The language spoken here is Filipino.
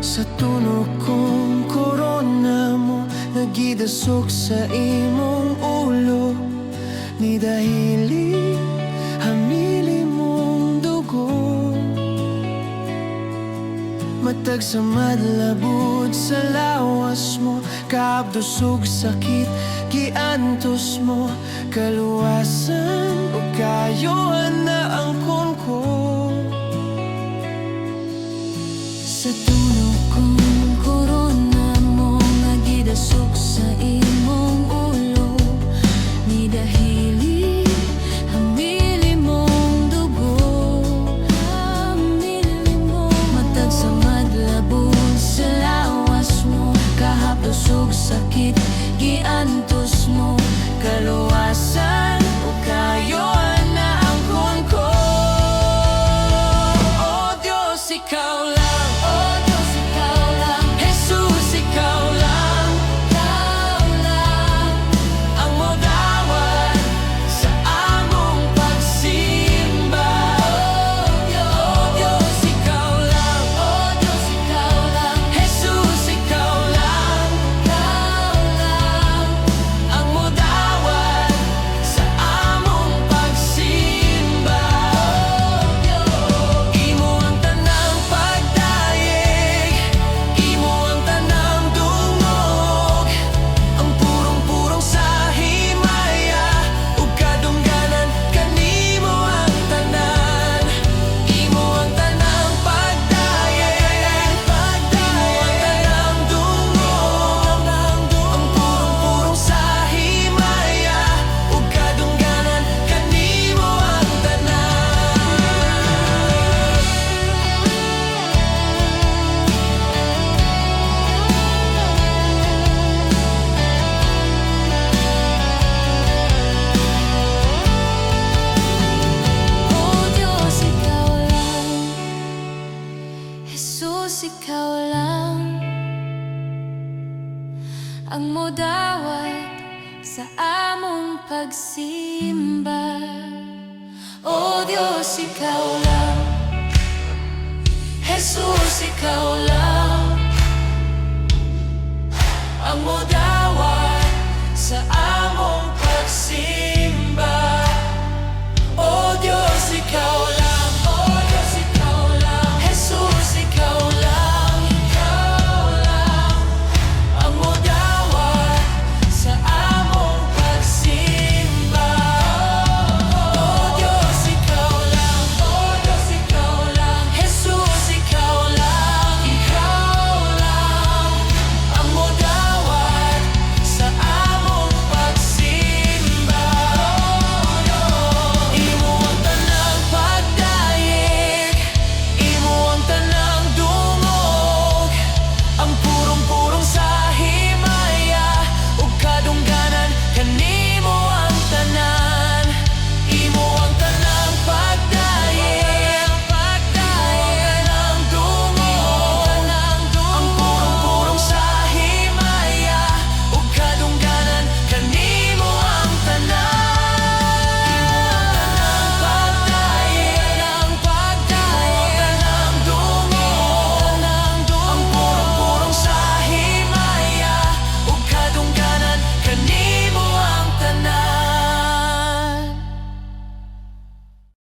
Sa tunog kong korona mo nagidasok sa imong ulo, ni dahili hamili mong dugo. Matag sa madlabud sa lawas mo, kaabdusog sakit giantos mo, kaluwasan o kayohan na ang ko. Sa tunog kong korona mo nagidasok sa imong ulo, ni dahili hamili mong dugo. Matag sa madlabon sa lawas mo, kahapdusog sakit giantos mo, kaluwasan o kayohan na ang ko. Oh Diyos, ikaw lang. Jesus, ikaw lang ang modawat sa among pagsimba. Oh Diyos, ikaw lang. Jesus, ikaw lang.